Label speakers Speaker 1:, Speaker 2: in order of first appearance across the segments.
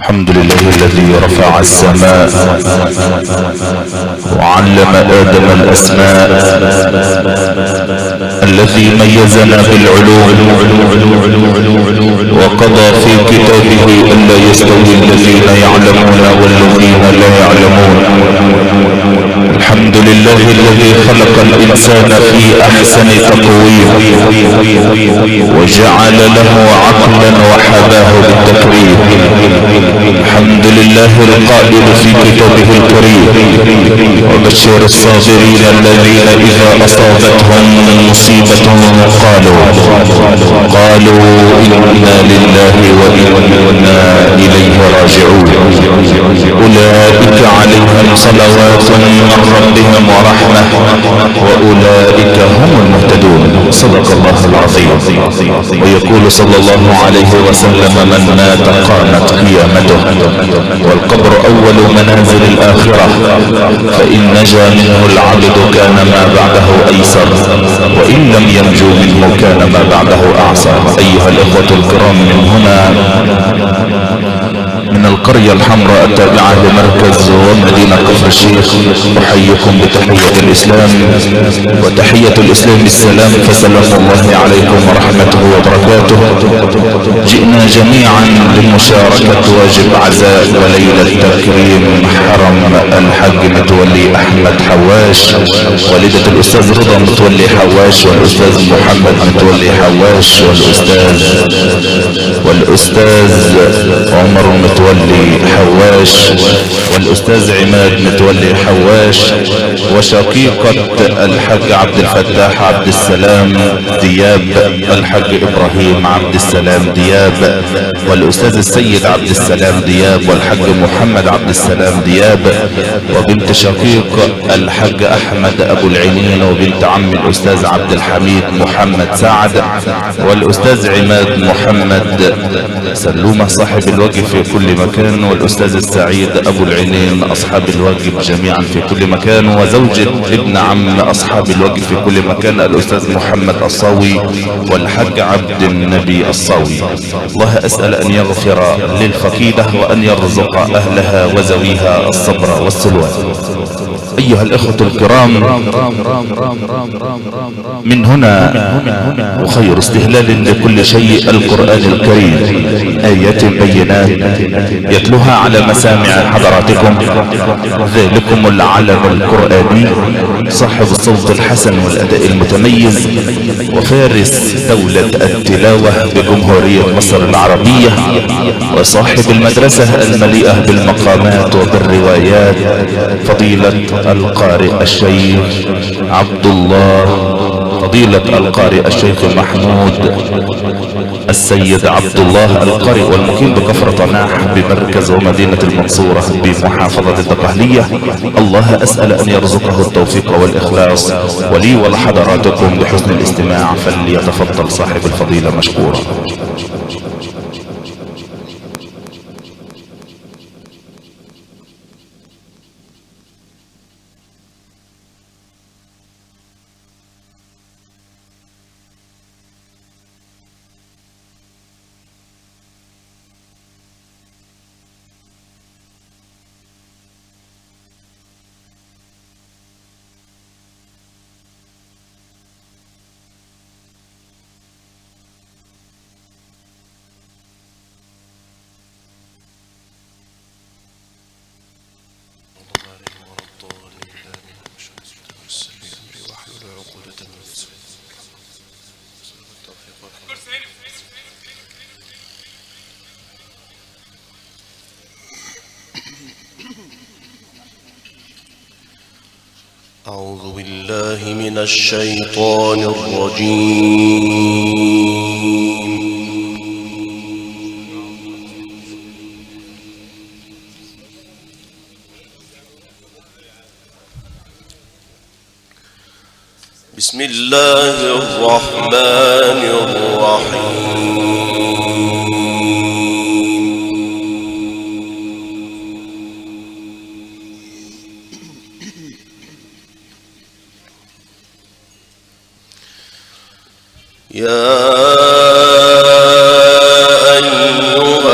Speaker 1: الحمد لله الذي رفع السماء وعلم آدم الأسماء، الذي ميزنا بالعلوم وقضى في كتابه ألا يستوي الذين يعلمون والذين لا يعلمون. الحمد لله الذي خلق الإنسان في أحسن تقويم وجعل له عقلا وحباه بالتكريم. الحمد لله القائل في كتابه الكريم: وبشر الصابرين الذين إذا أصابتهم مصيبة قالوا إنا لله وإنا إليه راجعون. أولئك عليهم صلوات من ربهم ورحمة وأولئك هم المهتدون. صدق الله العظيم. ويقول صلى الله عليه وسلم: من مات قامت قيامته، والقبر أول منازل الآخرة، فإن نجا منه العبد كان ما بعده أيسر، وإن لم ينجو منه كان ما بعده أعسر. أيها الإخوة الكرام، من هنا من القرية الحمراء التابعة لمركز ومدينة كفر الشيخ أحييكم بتحية الإسلام، وتحية الإسلام السلام، فسلام الله عليكم ورحمته وبركاته. جئنا جميعا لمشاركة واجب عزاء وليلة تكريم حرم الحاج متولي أحمد حواش، والدة الأستاذ رضا متولي حواش، والأستاذ محمد متولي حواش، والأستاذ عمر متولي حواش، والأستاذ عماد متولي حواش، وشقيقة الحاج عبد الفتاح عبد السلام دياب، الحاج إبراهيم عبد السلام دياب، والأستاذ السيد عبد السلام دياب، والحاج محمد عبد السلام دياب، وبنت شقيق الحاج أحمد أبو العينين، وبنت عم الأستاذ عبد الحميد محمد سعد، والأستاذ عماد محمد سلومة صاحب الواجب في كل مكان، والأستاذ السعيد أبو العينين أصحاب الواجب جميعا في كل مكان، وزوجة ابن عم أصحاب الواجب في كل مكان الأستاذ محمد الصاوي، والحاج عبد النبي الصاوي. الله أسأل أن يغفر للفقيدة وأن يرزق أهلها وزويها الصبر والسلوى. أيها الأخوة الكرام، من هنا وخير استهلال لكل شيء القرآن الكريم، آيات بينات يتلوها على مسامع حضراتكم، ذلكم العلم القرآني صاحب الصوت الحسن والأداء المتميز، وفارس دولة التلاوة بجمهورية مصر العربية، وصاحب المدرسة المليئة بالمقامات وبالروايات، فضيلة القارئ الشيخ عبد الله، فضيلة القارئ الشيخ محمود السيد عبد الله القارئ، والمقيم بكفر طناح بمركز ومدينة المنصورة بمحافظة الدقهلية. الله أسأل أن يرزقه التوفيق والإخلاص، ولي ولحضراتكم بحسن الاستماع، فليتفضل صاحب الفضيلة مشكورا.
Speaker 2: أعوذ بالله من الشيطان الرجيم. بسم الله الرحمن الرحيم. يا أيها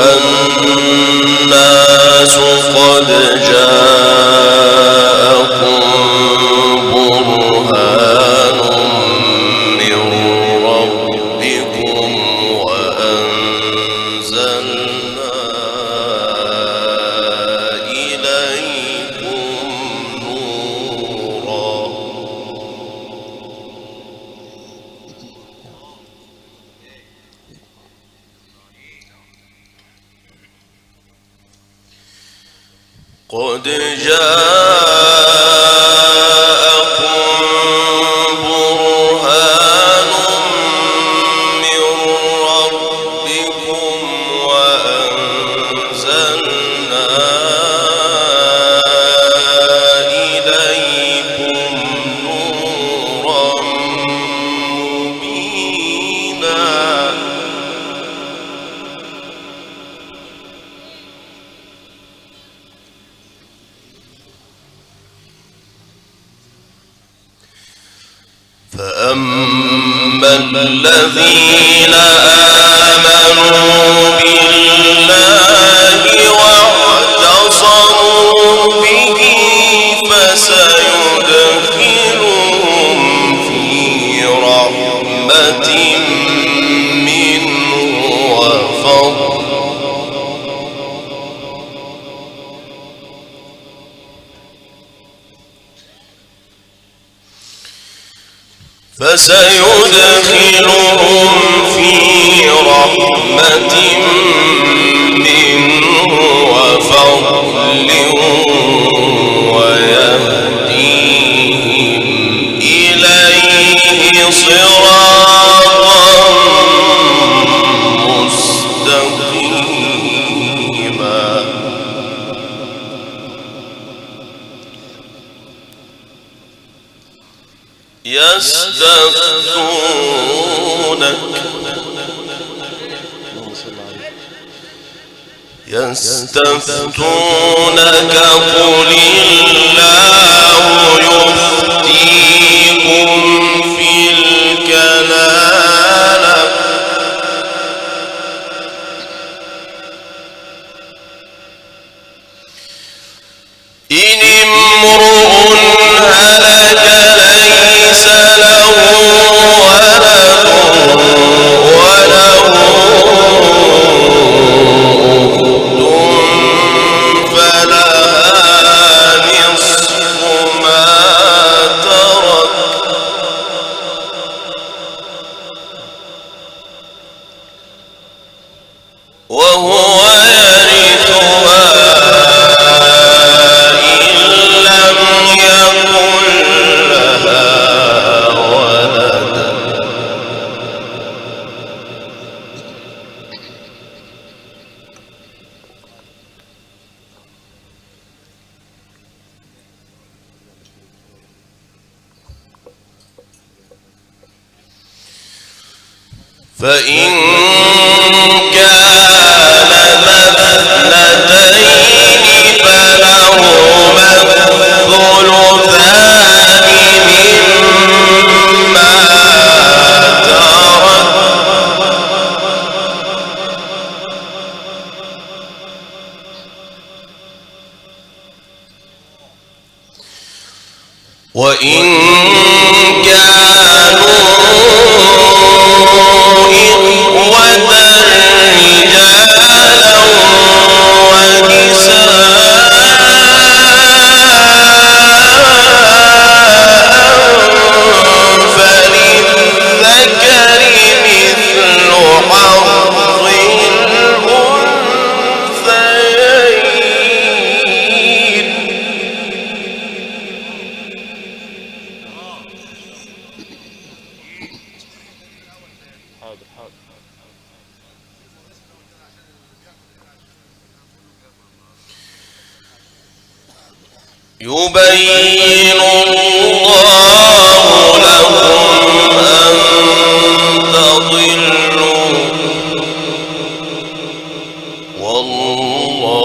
Speaker 2: قد جاءكم برهان من ربكم وأنزلنا إليكم نورا مبينا فأما الذين آمنوا بالله واعتصموا به فسيدخلهم في رحمة منه وفضل ويهديهم إليه صراطا مستقيما يستفتونك قل الله يفتيكم في الكلالة إن امرؤ هلك ليس له ولد وله أخت فلها نصف ما ترك وهو يرثها إن لم يكن لها ولد فإن كانت اثنتين فلهما الثلثان مما ترك وإن كانوا يبين الله لكم أن تضلوا والله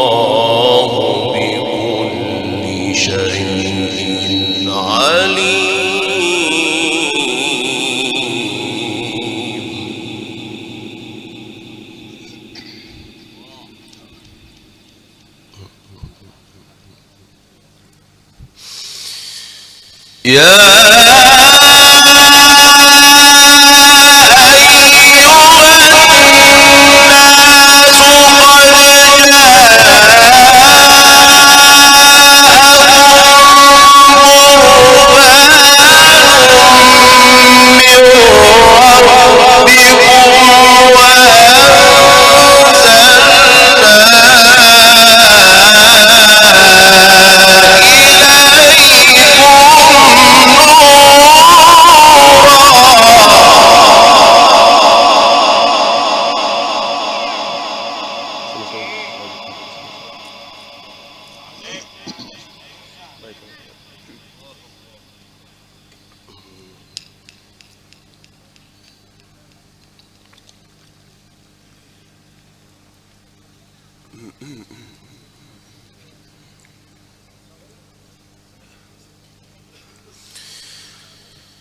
Speaker 2: بكل شيء عليم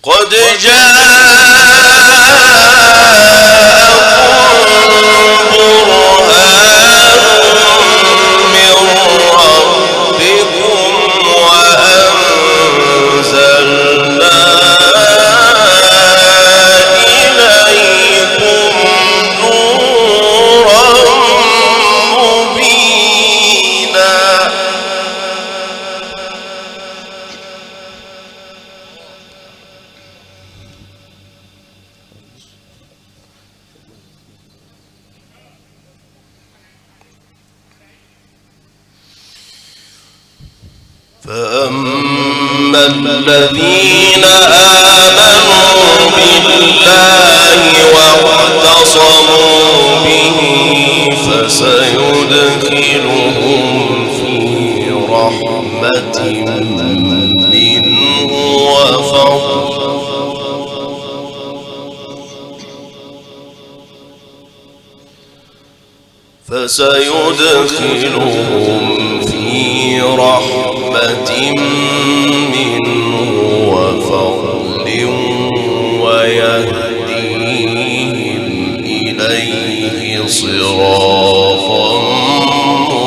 Speaker 2: قد جاءكم برهان من ربكم وأنزلنا إليكم نورا مبينا. فأما الذين آمنوا بالله واعتصموا به فسيدخلهم في رحمة منه وفضل منه وفضل ويهديهم إليه صراطا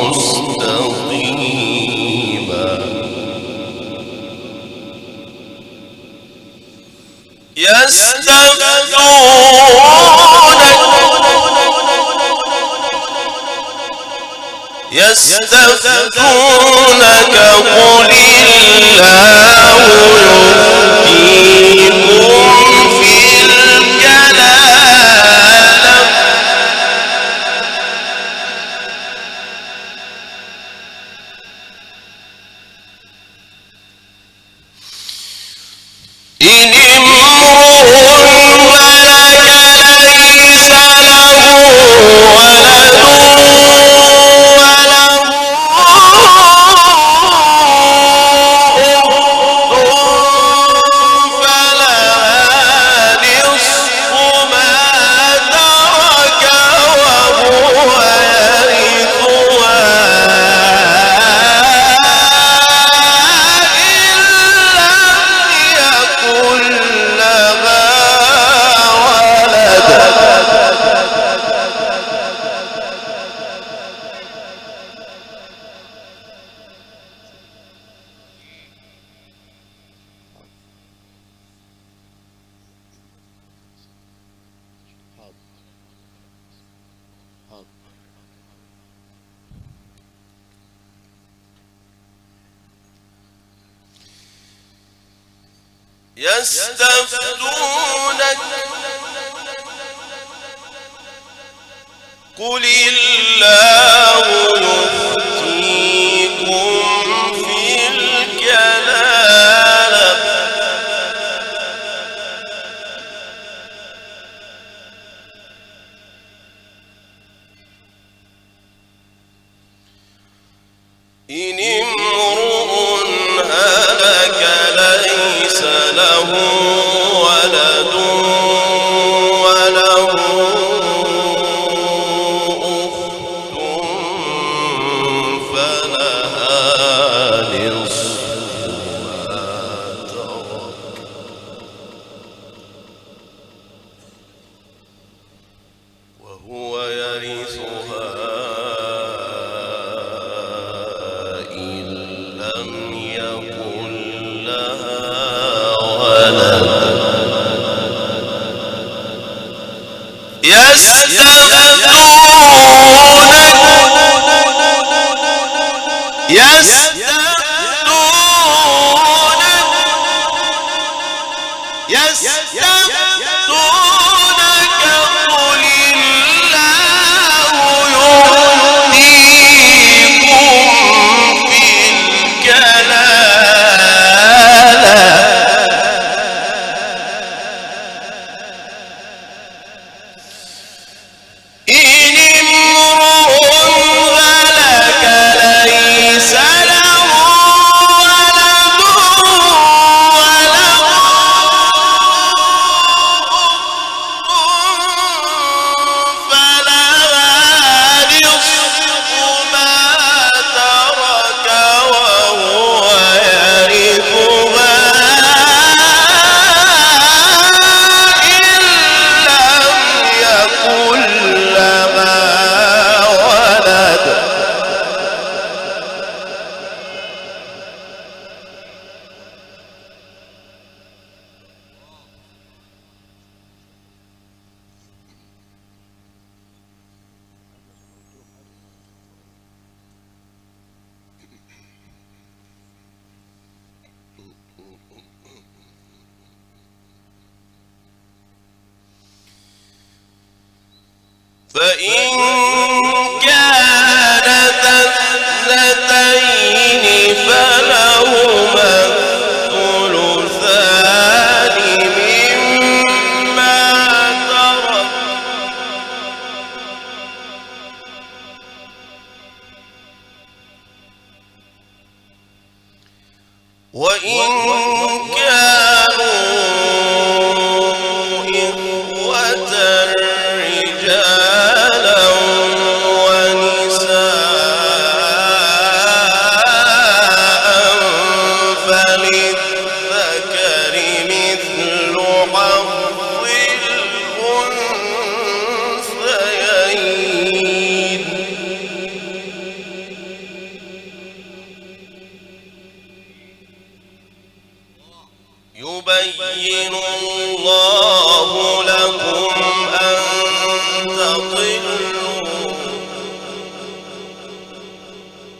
Speaker 2: مستقيما. يستفتونك قل الله يفتيكم في الكلالة إن امرؤ هلك ليس له ولد يستفتونك قل الله يفتيكم في الكلالة إن امرؤ هلك ليس له ولد وله أخت فلها نصف ما ترك وهو يرثها إن فإن كانتا اثنتين فلهما الثلثان مما ترك وإن كانوا إخوة رجالا ونساء فللذكر مثل حظ الأنثيين يبين الله لكم أن تضلوا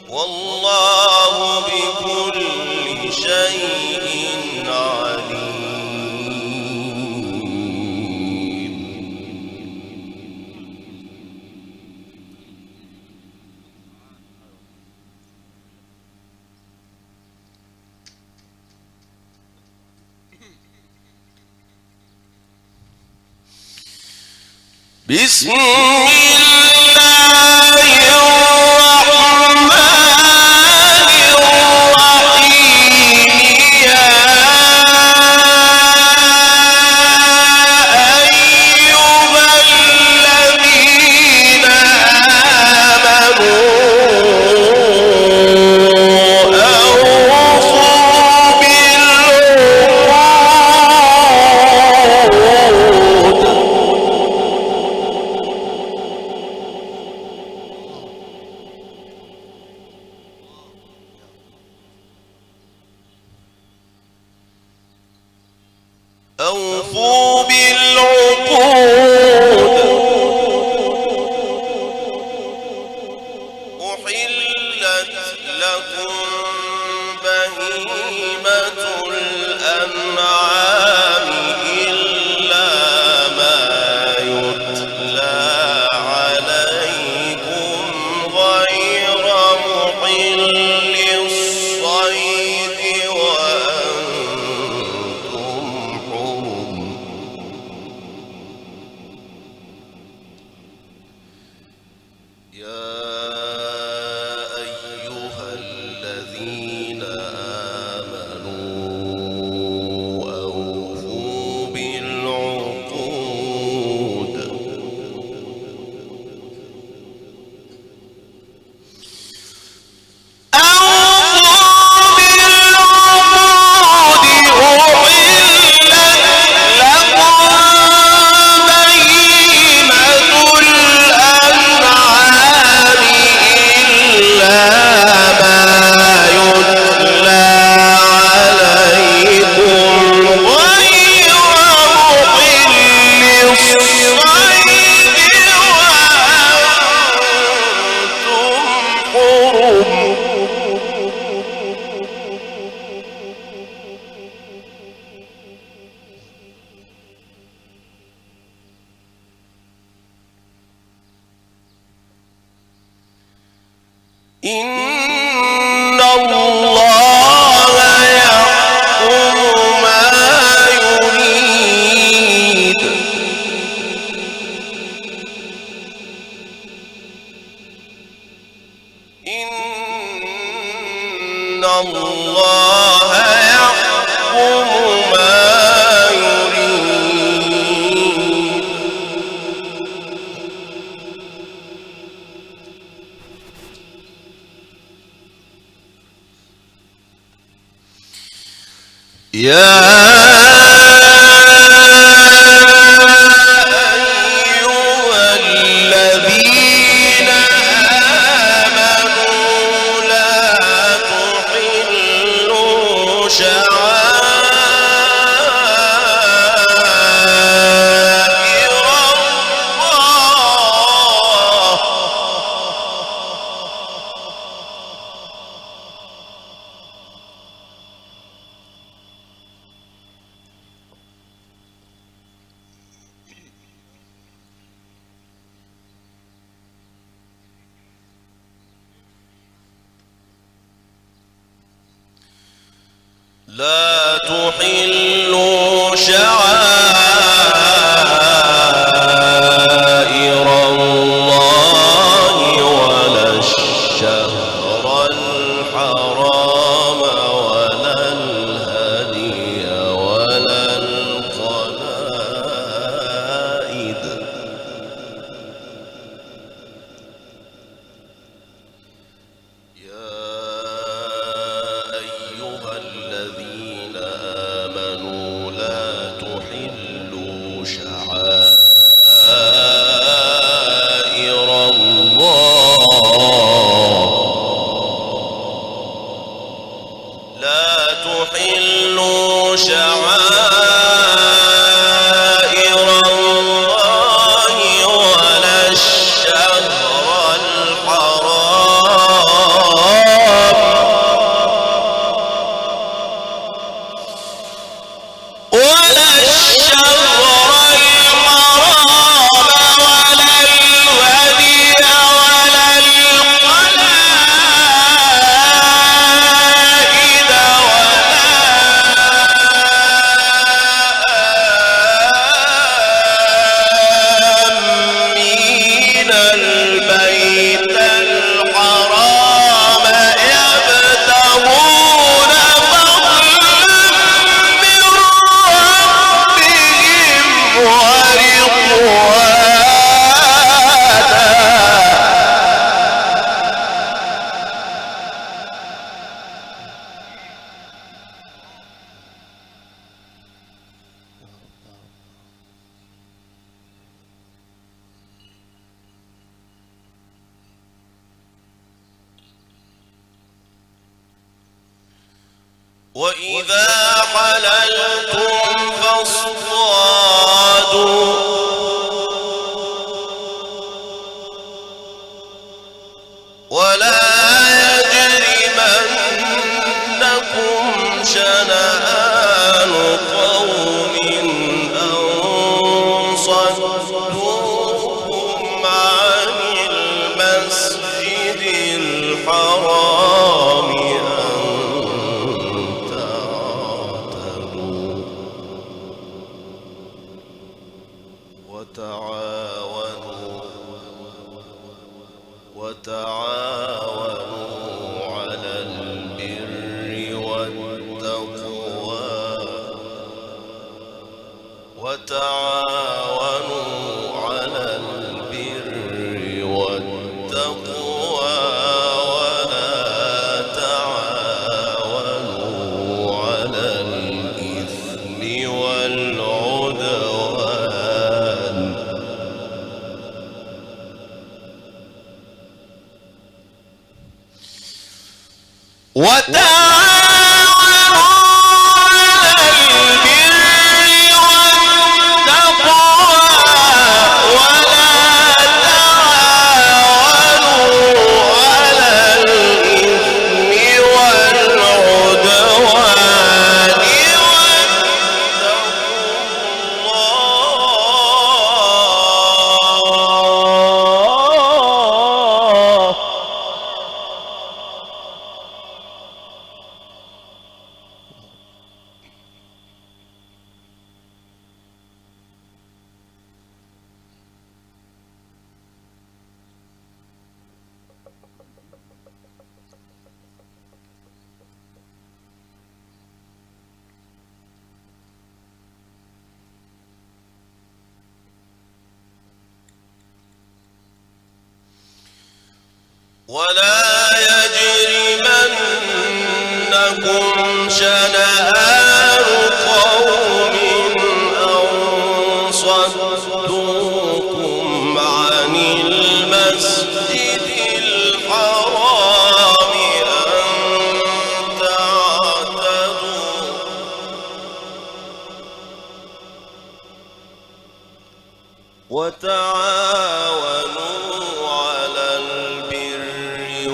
Speaker 2: والله بكل شيء عليم. بسم الله الرحمن الرحيم يا أيها الذين آمنوا أوفوا بالعقود أوفوا بالعقود أحلت لكم بهيمة الأنعام إلا ما يتلى عليكم غير محل الصيد وأنتم حرم. يا أيها الذين آمنوا أوفوا بالعقود إن الله يحكم ما يريد. إن الله يحكم ما يريد. يا أيها الذين آمنوا لا تحلوا شعائر الله لا تحلوا شعائر الله ولا الشهر الحرام ولا الهدي ولا القلائد يا أيها الذين آمنوا لا تحلوا شعائر الله لا تحلوا شعائر الله ولا الشهر الحرام ولا الشهر الحرام ولا الهدي ولا القلائد آمين البيت الحرام يبتغون فضلا من ربهم ورضوانا وإذا حللتم فاصطادوا ولا يجرمنكم شنآن قوم أن صدوكم عن المسجد الحرام وتعاونوا على البر والتقوى ولا تعاونوا على الإثم والعدوان وتعاونوا على البر والتقوى ولا تعاونوا على الإثم والعدوان ولا يجرمنكم شنآن قوم أن صدوكم عن المسجد الحرام أن تعتدوا وتعاونوا على البر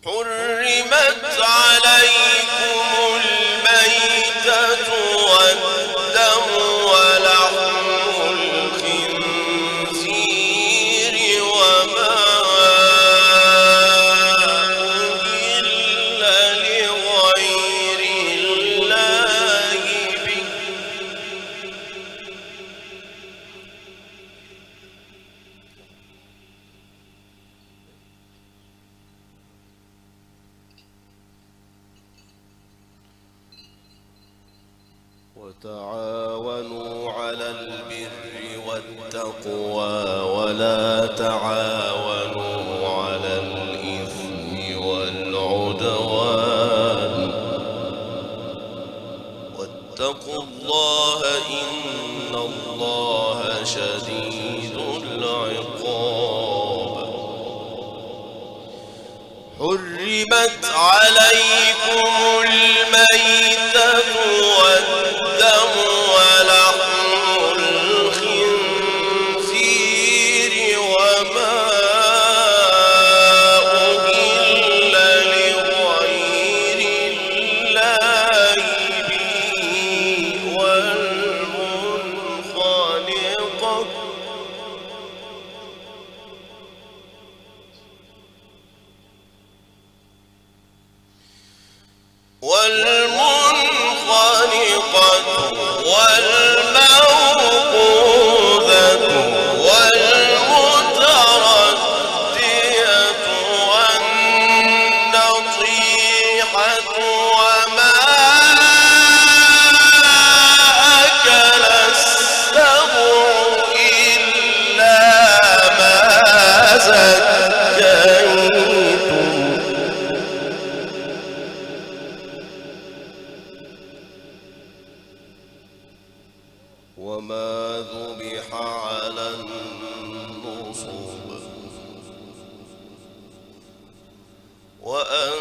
Speaker 2: حرمت عليكم الميتة والدم ولحم الخنزير وما أهل لغير الله به وتعاونوا على البر والتقوى ولا تعاونوا على الإثم والعدوان واتقوا الله إن الله شديد العقاب. حرمت عليكم الميتة والدم ولحم الخنزير وما أهل لغير الله به والمنخنقة والموقوذة والمتردية والنطيحة وما أكل السبع إلا ما زكيتم وما ذبح على النصب وأن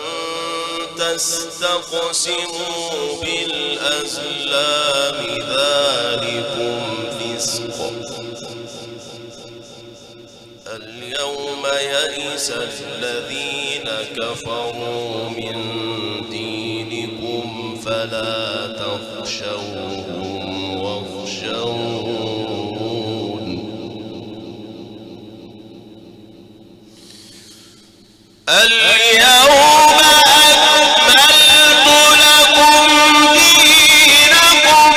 Speaker 2: تستقسموا بالأزلام ذلكم فسق. اليوم يئس الذين كفروا من دينكم فلا تخشوهم واخشون. اليوم أكملت لكم دينكم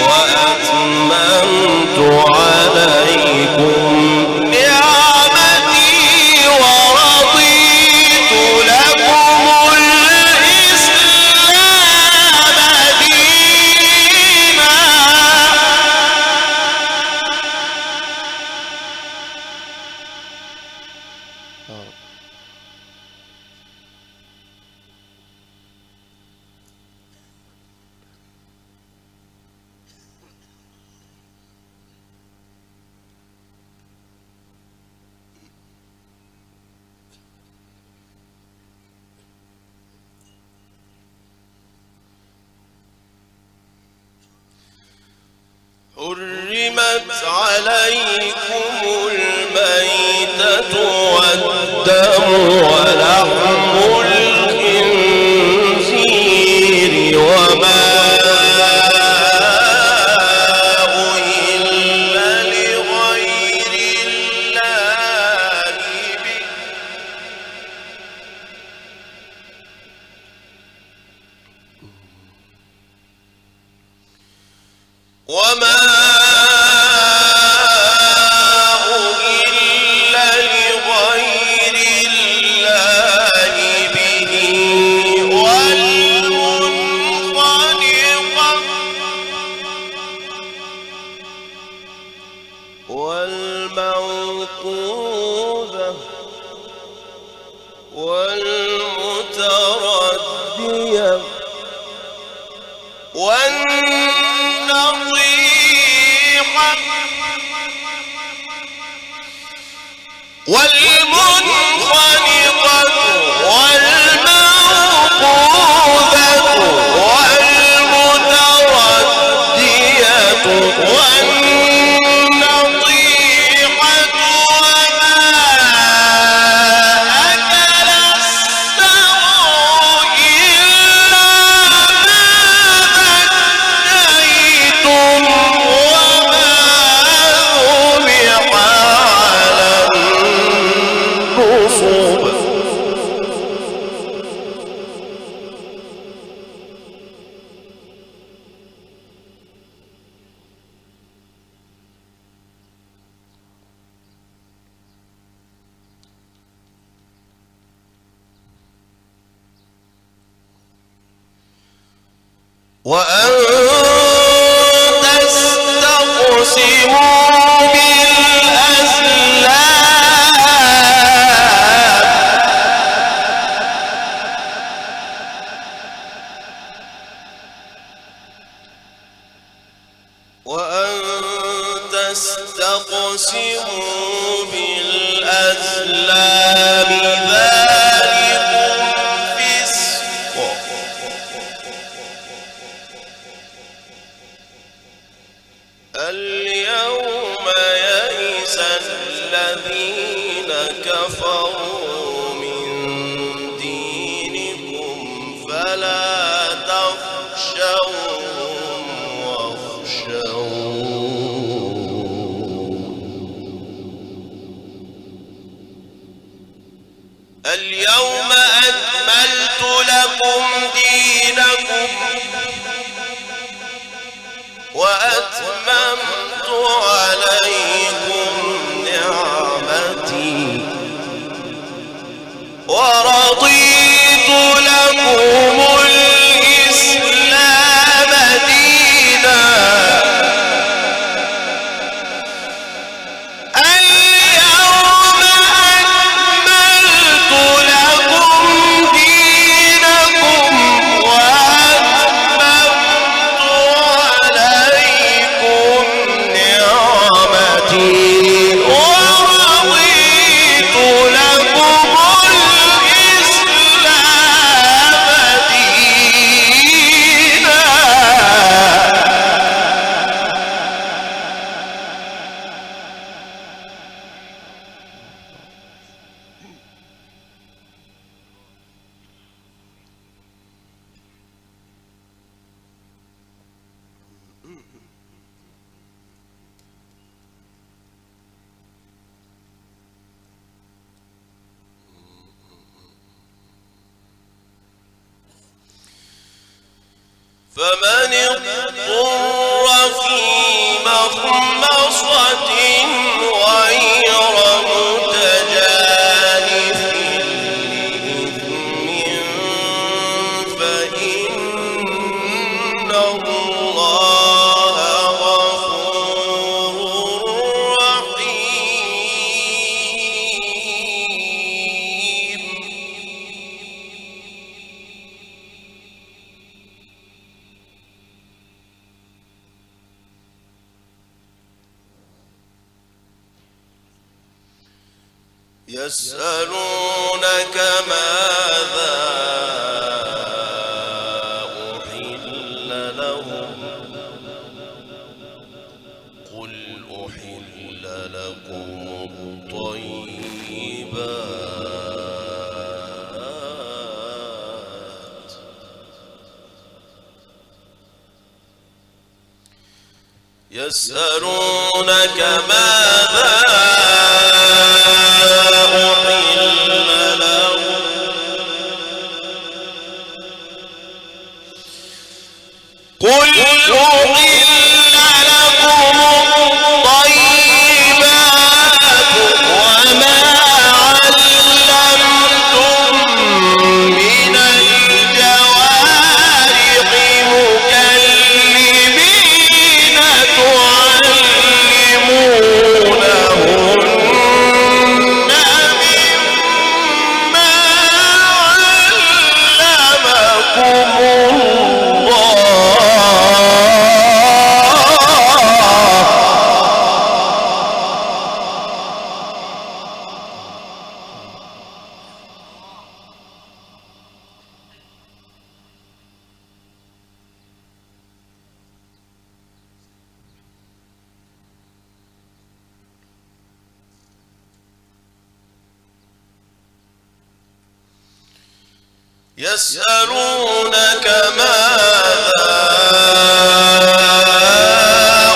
Speaker 2: وأتممت عليكم نعمتي ورضيت لكم الإسلام دينا. حرمت عليكم الميتة والدم ولحم الخنزير وما أهل لغير الله به وما والموقوذة والمتردية والنطيحة والمنخنقة والموقوذة والمتردية والنطيحة وما أكل السبع وأن تستقسموا بالأزلام وأن تستقسموا بالأزلام ذلكم فسق اليوم يئس الذين كفروا من دينكم فلا تخشوهم واخشون اليوم أكملت لكم دينكم وأتممت عليكم نعمتي ورضيت لكم الإسلام دينا اليوم أكملت لكم دينكم وأتممت عليكم نعمتي ورضيت لكم الإسلام دينا فمن اضطر في مخمصة غير متجانف لإثم فإن الله غفور رحيم يسألونك ماذا أحل لهم قل أحل لكم الطيبات يسألونك ماذا قل أحل لكم الطيبات وما علمتم من الجوارح مكلبين تعلمونهن مما علمكم يسألونك ماذا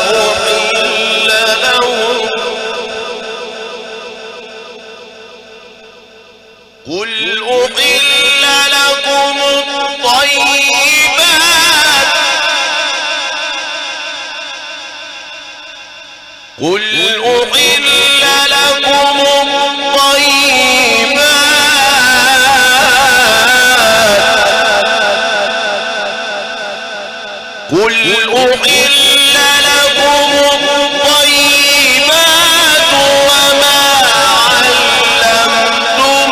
Speaker 2: أحل لهم قل أحل لكم الطيبات قل أحل لكم الطيبات قل أحل لكم الطيبات وما علمتم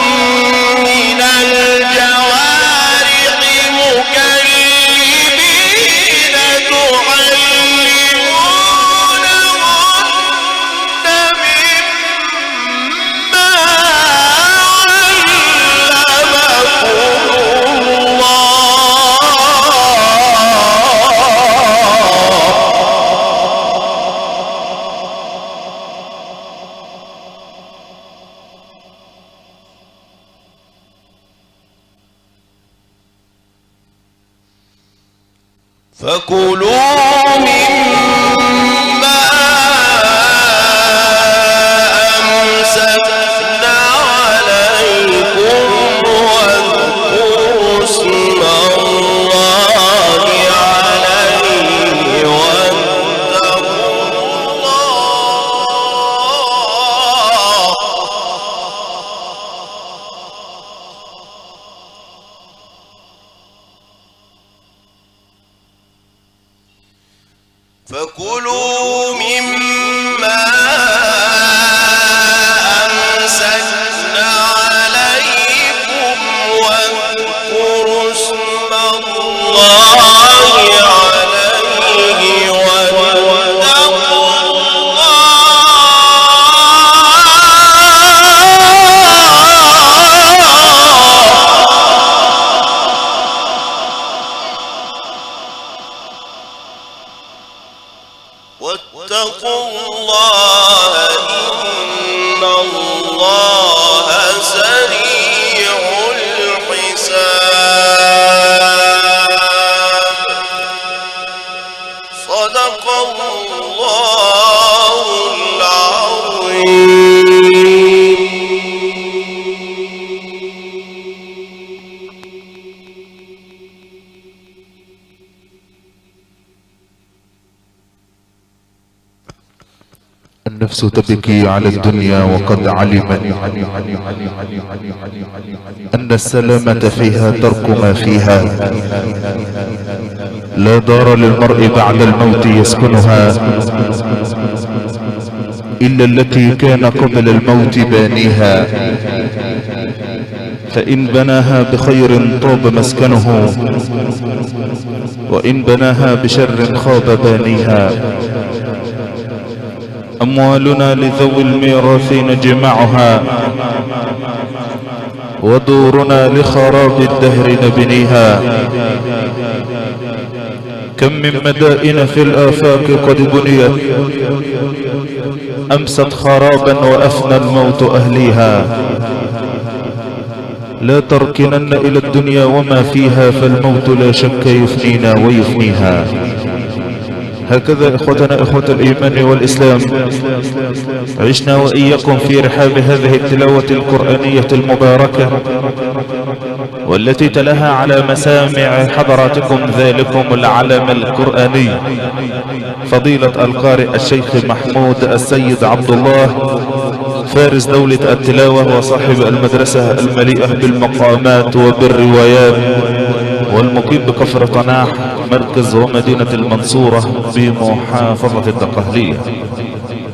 Speaker 2: من الجوارح مكلبين تعلمونهن مما فكلوا مما أمسكنا عليكم واذكروا اسم الله عليه واتقوا الله فكلوا مما أمسكنا عليكم واذكروا اسم الله عليه واتقوا الله إن الله سريع الحساب صدق الله العظيم.
Speaker 1: النفس تبكي على الدنيا وقد علمت أن السلامة فيها ترك ما فيها. لا دار للمرء بعد الموت يسكنها إلا التي كان قبل الموت بانيها، فإن بناها بخير طاب مسكنه وإن بناها بشر خاب بانيها. أموالنا لذوي الميراث نجمعها ودورنا لخراب الدهر نبنيها. كم من مدائن في الآفاق قد بنيت أمست خرابا وأفنى الموت أهليها. لا تركنن إلى الدنيا وما فيها فالموت لا شك يفنينا ويفنيها. هكذا إخوتنا إخوة الإيمان والإسلام عشنا وإياكم في رحاب هذه التلاوة القرآنية المباركة، والتي تلاها على مسامع حضراتكم ذلكم العلم القرآني فضيلة القارئ الشيخ محمود السيد عبد الله فارس دولة التلاوة وصاحب المدرسة المليئة بالمقامات وبالروايات، والمقيم بكفر طناح مركز ومدينة المنصورة بمحافظة الدقهلية.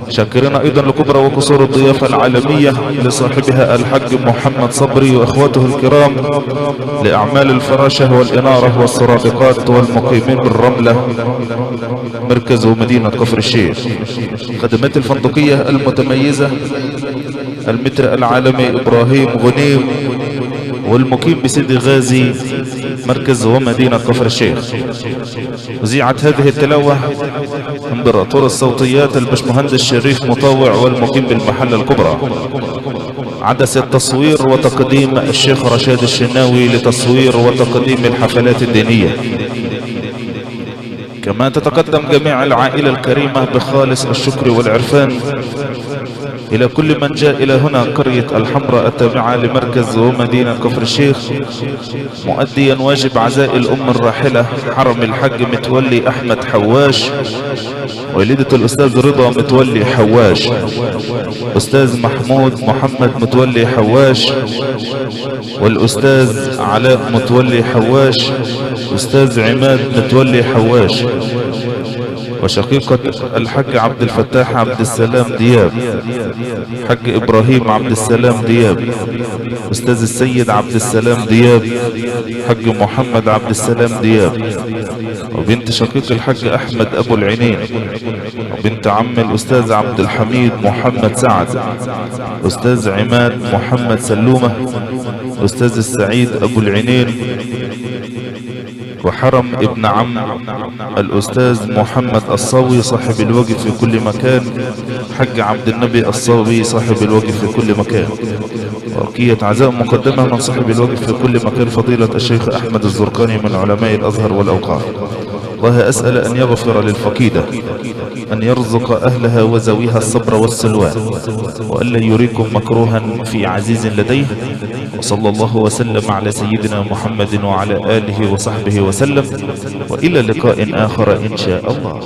Speaker 1: شاكرين ايضا لكبرى وكسور الضيافة العالمية لصاحبها الحاج محمد صبري واخواته الكرام لاعمال الفراشة والانارة والسرادقات، والمقيمين بالرملة مركز ومدينة كفر الشيخ. خدمات الفندقية المتميزة المتر العالمي ابراهيم غنيم، والمقيم بسيدي غازي مركز ومدينة كفر الشيخ. وزيعت هذه التلاوة امبراطور الصوتيات البشمهندس شريف مطوع والمقيم بالمحلة الكبرى. عدس التصوير وتقديم الشيخ رشاد الشناوي لتصوير وتقديم الحفلات الدينية. كما تتقدم جميع العائلة الكريمة بخالص الشكر والعرفان إلى كل من جاء إلى هنا قرية الحمراء التابعة لمركز ومدينة كفر الشيخ مؤديا واجب عزاء الأم الراحلة حرم الحج متولي أحمد حواش، والدة الأستاذ رضا متولي حواش، أستاذ محمود محمد متولي حواش، والأستاذ علاء متولي حواش، الأستاذ عماد متولي حواش، وشقيقة الحج عبد الفتاح عبد السلام دياب، حج إبراهيم عبد السلام دياب، أستاذ السيد عبد السلام دياب، حج محمد عبد السلام دياب، وبنت شقيق الحج أحمد أبو العينين، وبنت عم الأستاذ عبد الحميد محمد سعد، أستاذ عماد محمد سلومة، أستاذ السعيد أبو العينين، وحرم ابن عم الأستاذ محمد الصاوي صاحب الوجه في كل مكان، حج عبد النبي الصاوي صاحب الوجه في كل مكان. وأرقية عزاء مقدمة من صاحب الوجه في كل مكان فضيلة الشيخ أحمد الزرقاني من علماء الأزهر والأوقاف. الله أسأل أن يغفر للفقيدة، أن يرزق أهلها وزويها الصبر والسلوان، وألا يريكم مكروها في عزيز لديه. وصلى الله وسلم على سيدنا محمد وعلى آله وصحبه وسلم، وإلى لقاء آخر إن شاء الله.